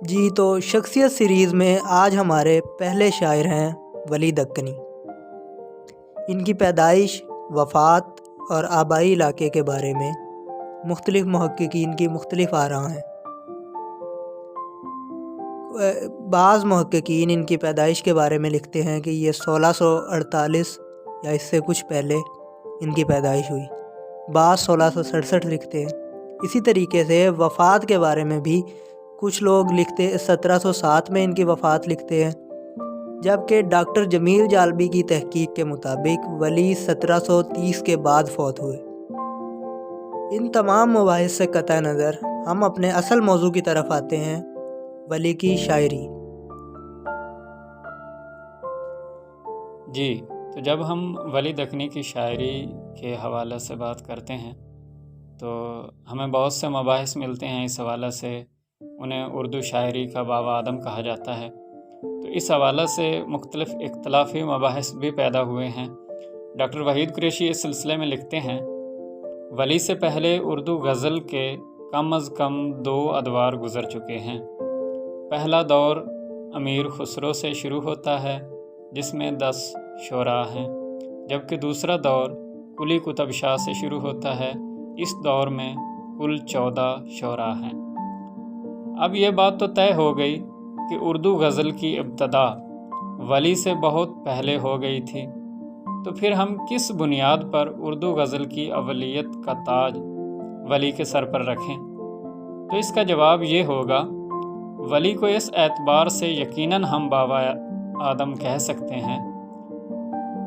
جی تو شخصیت سیریز میں آج ہمارے پہلے شاعر ہیں ولی دکنی۔ ان کی پیدائش، وفات اور آبائی علاقے کے بارے میں مختلف محققین کی مختلف آراء ہیں۔ بعض محققین ان کی پیدائش کے بارے میں لکھتے ہیں کہ یہ 1648 یا اس سے کچھ پہلے ان کی پیدائش ہوئی، بعض 1667 لکھتے ہیں۔ اسی طریقے سے وفات کے بارے میں بھی کچھ لوگ لکھتے 1707 میں ان کی وفات لکھتے ہیں، جبکہ ڈاکٹر جمیل جالبی کی تحقیق کے مطابق ولی 1730 کے بعد فوت ہوئے۔ ان تمام مباحث سے قطع نظر ہم اپنے اصل موضوع کی طرف آتے ہیں، ولی کی شاعری۔ جی تو جب ہم ولی دکنی کی شاعری کے حوالے سے بات کرتے ہیں تو ہمیں بہت سے مباحث ملتے ہیں۔ اس حوالے سے انہیں اردو شاعری کا بابا آدم کہا جاتا ہے، تو اس حوالے سے مختلف اختلافی مباحث بھی پیدا ہوئے ہیں۔ ڈاکٹر وحید قریشی اس سلسلے میں لکھتے ہیں، ولی سے پہلے اردو غزل کے کم از کم 2 ادوار گزر چکے ہیں۔ پہلا دور امیر خسرو سے شروع ہوتا ہے جس میں 10 شعراء ہیں، جبکہ دوسرا دور قلی قطب شاہ سے شروع ہوتا ہے۔ اس دور میں کل 14 شعراء ہیں۔ اب یہ بات تو طے ہو گئی کہ اردو غزل کی ابتدا ولی سے بہت پہلے ہو گئی تھی، تو پھر ہم کس بنیاد پر اردو غزل کی اولیت کا تاج ولی کے سر پر رکھیں؟ تو اس کا جواب یہ ہوگا، ولی کو اس اعتبار سے یقیناً ہم بابا آدم کہہ سکتے ہیں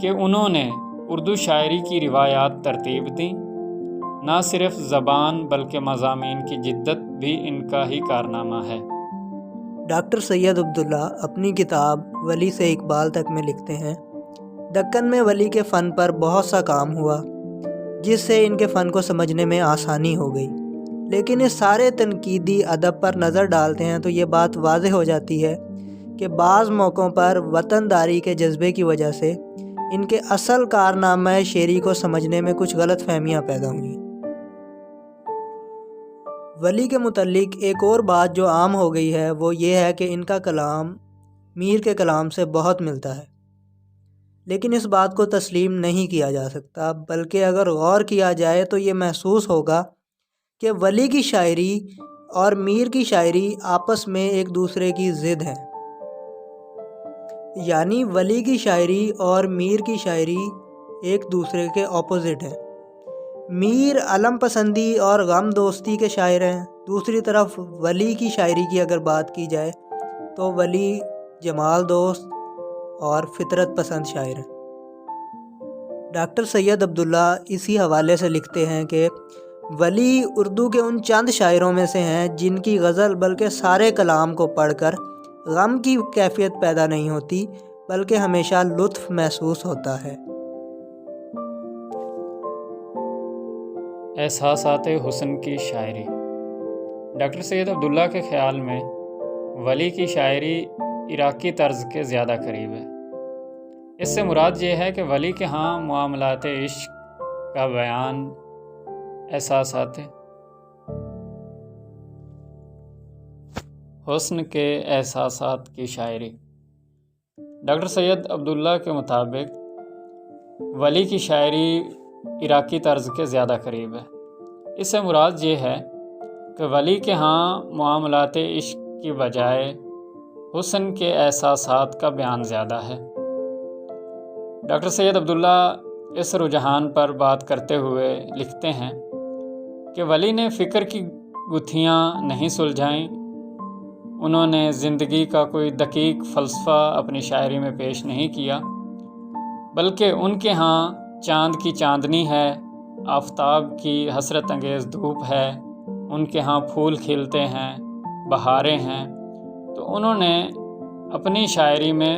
کہ انہوں نے اردو شاعری کی روایات ترتیب دیں۔ نہ صرف زبان بلکہ مضامین کی جدت بھی ان کا ہی کارنامہ ہے۔ ڈاکٹر سید عبداللہ اپنی کتاب ولی سے اقبال تک میں لکھتے ہیں، دکن میں ولی کے فن پر بہت سا کام ہوا جس سے ان کے فن کو سمجھنے میں آسانی ہو گئی، لیکن اس سارے تنقیدی ادب پر نظر ڈالتے ہیں تو یہ بات واضح ہو جاتی ہے کہ بعض موقعوں پر وطن داری کے جذبے کی وجہ سے ان کے اصل کارنامہ شعری کو سمجھنے میں کچھ غلط فہمیاں پیدا ہوئیں۔ ولی کے متعلق ایک اور بات جو عام ہو گئی ہے وہ یہ ہے کہ ان کا کلام میر کے کلام سے بہت ملتا ہے، لیکن اس بات کو تسلیم نہیں کیا جا سکتا، بلکہ اگر غور کیا جائے تو یہ محسوس ہوگا کہ ولی کی شاعری اور میر کی شاعری آپس میں ایک دوسرے کی ضد ہیں، یعنی ولی کی شاعری اور میر کی شاعری ایک دوسرے کے اپوزٹ ہیں۔ میر علم پسندی اور غم دوستی کے شاعر ہیں، دوسری طرف ولی کی شاعری کی اگر بات کی جائے تو ولی جمال دوست اور فطرت پسند شاعر ہیں۔ ڈاکٹر سید عبداللہ اسی حوالے سے لکھتے ہیں کہ ولی اردو کے ان چند شاعروں میں سے ہیں جن کی غزل بلکہ سارے کلام کو پڑھ کر غم کی کیفیت پیدا نہیں ہوتی بلکہ ہمیشہ لطف محسوس ہوتا ہے۔ احساسات حسن کی شاعری۔ ڈاکٹر سید عبداللہ کے خیال میں ولی کی شاعری عراقی طرز کے زیادہ قریب ہے۔ اس سے مراد یہ ہے کہ ولی کے ہاں معاملات عشق کا بیان، احساسات حسن کے احساسات کی شاعری۔ ڈاکٹر سید عبداللہ کے مطابق ولی کی شاعری عراقی طرز کے زیادہ قریب ہے۔ اس سے مراد یہ ہے کہ ولی کے ہاں معاملات عشق کی بجائے حسن کے احساسات کا بیان زیادہ ہے۔ ڈاکٹر سید عبداللہ اس رجحان پر بات کرتے ہوئے لکھتے ہیں کہ ولی نے فکر کی گتھیاں نہیں سلجھائیں، انہوں نے زندگی کا کوئی دقیق فلسفہ اپنی شاعری میں پیش نہیں کیا، بلکہ ان کے ہاں چاند کی چاندنی ہے، آفتاب کی حسرت انگیز دھوپ ہے، ان کے ہاں پھول کھلتے ہیں، بہاریں ہیں، تو انہوں نے اپنی شاعری میں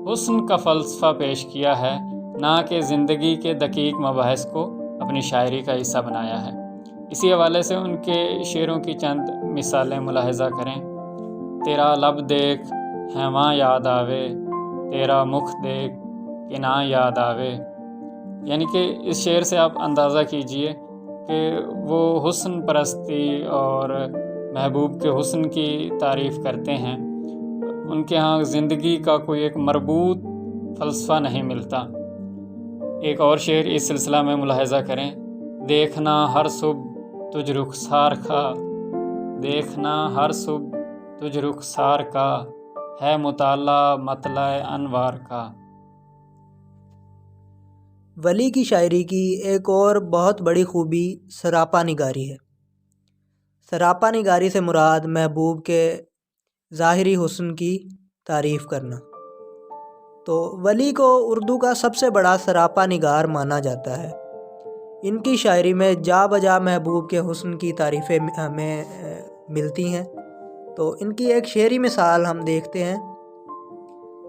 حسن کا فلسفہ پیش کیا ہے، نہ کہ زندگی کے دقیق مباحث کو اپنی شاعری کا حصہ بنایا ہے۔ اسی حوالے سے ان کے شعروں کی چند مثالیں ملاحظہ کریں۔ تیرا لب دیکھ ہیواں یاد آوے، تیرا مکھ دیکھ کناں یاد آوے، یعنی کہ اس شعر سے آپ اندازہ کیجئے کہ وہ حسن پرستی اور محبوب کے حسن کی تعریف کرتے ہیں، ان کے ہاں زندگی کا کوئی ایک مربوط فلسفہ نہیں ملتا۔ ایک اور شعر اس سلسلہ میں ملاحظہ کریں: دیکھنا ہر صبح تجھ رخسار کا، دیکھنا ہر صبح تجھ رخسار کا، ہے مطالعہ مطلع انوار کا۔ ولی کی شاعری کی ایک اور بہت بڑی خوبی سراپا نگاری ہے۔ سراپا نگاری سے مراد محبوب کے ظاہری حسن کی تعریف کرنا۔ تو ولی کو اردو کا سب سے بڑا سراپا نگار مانا جاتا ہے۔ ان کی شاعری میں جا بجا محبوب کے حسن کی تعریفیں ہمیں ملتی ہیں۔ تو ان کی ایک شعری مثال ہم دیکھتے ہیں: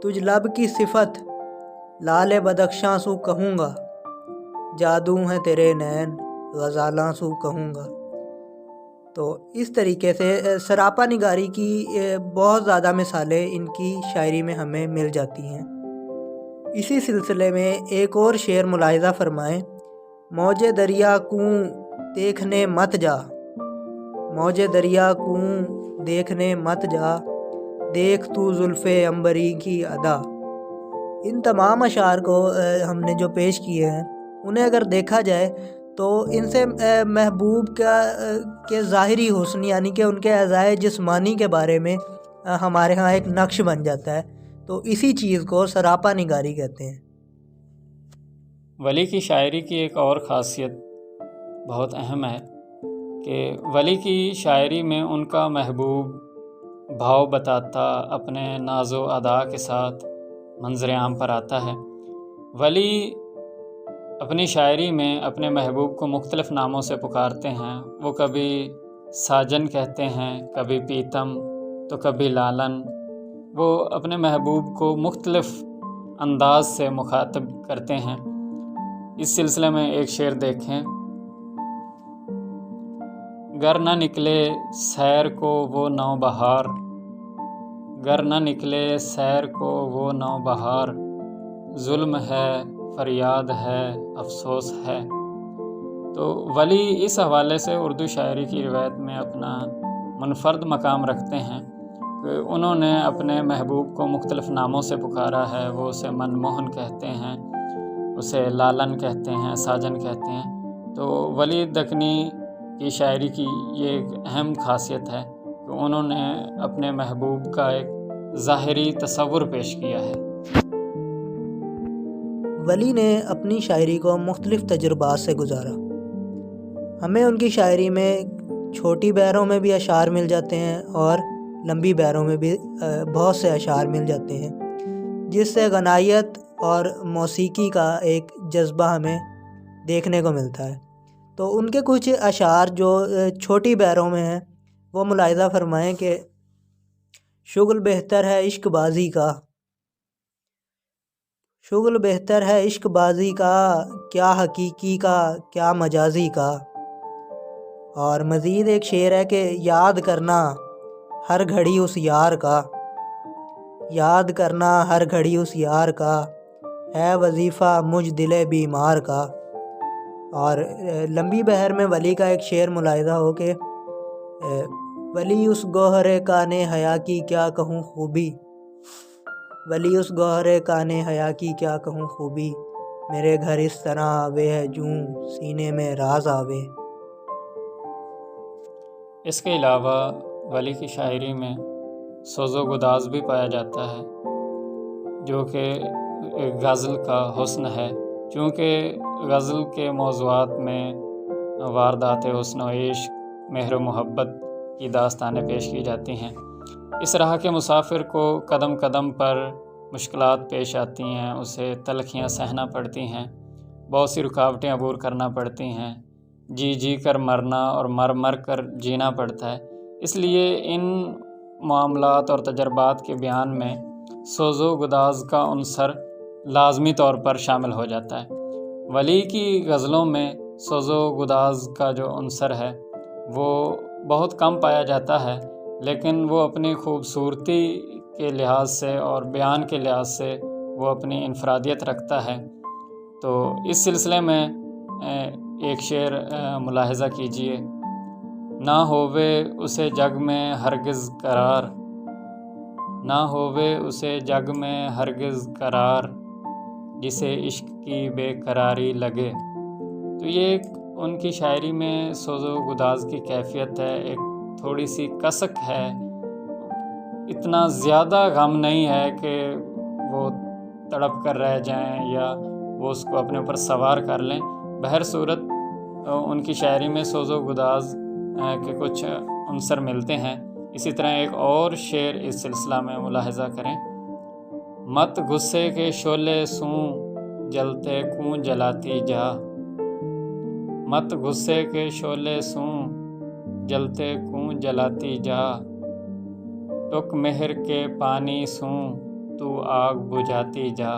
تجھ لب کی صفت لال بدخشاں سو کہوں گا، جادو ہیں تیرے نین غزالاں سو کہوں گا۔ تو اس طریقے سے سراپا نگاری کی بہت زیادہ مثالیں ان کی شاعری میں ہمیں مل جاتی ہیں۔ اسی سلسلے میں ایک اور شعر ملاحظہ فرمائیں: موج دریا کوں دیکھنے مت جا، موج دریا کوں دیکھنے مت جا، دیکھ تو زلف عنبری کی ادا۔ ان تمام اشعار کو ہم نے جو پیش کیے ہیں، انہیں اگر دیکھا جائے تو ان سے محبوب کے ظاہری حسن یعنی کہ ان کے اعضائے جسمانی کے بارے میں ہمارے ہاں ایک نقش بن جاتا ہے۔ تو اسی چیز کو سراپا نگاری کہتے ہیں۔ ولی کی شاعری کی ایک اور خاصیت بہت اہم ہے کہ ولی کی شاعری میں ان کا محبوب بھاؤ بتاتا اپنے ناز و ادا کے ساتھ منظر عام پر آتا ہے۔ ولی اپنی شاعری میں اپنے محبوب کو مختلف ناموں سے پکارتے ہیں۔ وہ کبھی ساجن کہتے ہیں، کبھی پیتم، تو کبھی لالن۔ وہ اپنے محبوب کو مختلف انداز سے مخاطب کرتے ہیں۔ اس سلسلے میں ایک شعر دیکھیں: گر نہ نکلے سیر کو وہ نو بہار، گر نہ نکلے سیر کو وہ نو بہار، ظلم ہے فریاد ہے افسوس ہے۔ تو ولی اس حوالے سے اردو شاعری کی روایت میں اپنا منفرد مقام رکھتے ہیں کہ انہوں نے اپنے محبوب کو مختلف ناموں سے پکارا ہے۔ وہ اسے منموہن کہتے ہیں، اسے لالن کہتے ہیں، ساجن کہتے ہیں۔ تو ولی دکنی کی شاعری کی یہ ایک اہم خاصیت ہے کہ انہوں نے اپنے محبوب کا ایک ظاہری تصور پیش کیا ہے۔ ولی نے اپنی شاعری کو مختلف تجربات سے گزارا۔ ہمیں ان کی شاعری میں چھوٹی بیروں میں بھی اشعار مل جاتے ہیں اور لمبی بیروں میں بھی بہت سے اشعار مل جاتے ہیں، جس سے غنائیت اور موسیقی کا ایک جذبہ ہمیں دیکھنے کو ملتا ہے۔ تو ان کے کچھ اشعار جو چھوٹی بیروں میں ہیں وہ ملاحظہ فرمائیں کہ شغل بہتر ہے عشق بازی کا، شغل بہتر ہے عشق بازی کا، کیا حقیقی کا کیا مجازی کا۔ اور مزید ایک شعر ہے کہ یاد کرنا ہر گھڑی اس یار کا، یاد کرنا ہر گھڑی اس یار کا، ہے وظیفہ مجھ دل بیمار کا۔ اور لمبی بہر میں ولی کا ایک شعر ملاحظہ ہو کہ ولی اس گوہر کان حیا کی کیا کہوں خوبی، ولی اس گوہر کان حیا کی کیا کہوں خوبی، میرے گھر اس طرح آوے ہے جوں سینے میں راز آوے۔ اس کے علاوہ ولی کی شاعری میں سوز و گداز بھی پایا جاتا ہے، جو کہ غزل کا حسن ہے۔ چونکہ غزل کے موضوعات میں واردات حسن و عشق، مہر و محبت کی داستانیں پیش کی جاتی ہیں۔ اس راہ کے مسافر کو قدم قدم پر مشکلات پیش آتی ہیں، اسے تلخیاں سہنا پڑتی ہیں، بہت سی رکاوٹیں عبور کرنا پڑتی ہیں، جی جی کر مرنا اور مر مر کر جینا پڑتا ہے۔ اس لیے ان معاملات اور تجربات کے بیان میں سوز و گداز کا عنصر لازمی طور پر شامل ہو جاتا ہے۔ ولی کی غزلوں میں سوز و گداز کا جو عنصر ہے وہ بہت کم پایا جاتا ہے، لیکن وہ اپنی خوبصورتی کے لحاظ سے اور بیان کے لحاظ سے وہ اپنی انفرادیت رکھتا ہے۔ تو اس سلسلے میں ایک شعر ملاحظہ کیجیے: نہ ہووے اسے جگ میں ہرگز قرار، نہ ہووے اسے جگ میں ہرگز قرار، جسے عشق کی بے قراری لگے۔ تو یہ ایک ان کی شاعری میں سوز و گداز کی کیفیت ہے، ایک تھوڑی سی کسک ہے، اتنا زیادہ غم نہیں ہے کہ وہ تڑپ کر رہ جائیں یا وہ اس کو اپنے اوپر سوار کر لیں۔ بہر صورت ان کی شاعری میں سوز و گداز کے کچھ عنصر ملتے ہیں۔ اسی طرح ایک اور شعر اس سلسلہ میں ملاحظہ کریں: مت غصے کے شعلے سوں جلتے کوں جلاتی جا، مت غصے کے شعلے سوں جلتے کوں جلاتی جا، ٹک مہر کے پانی سوں تو آگ بجھاتی جا۔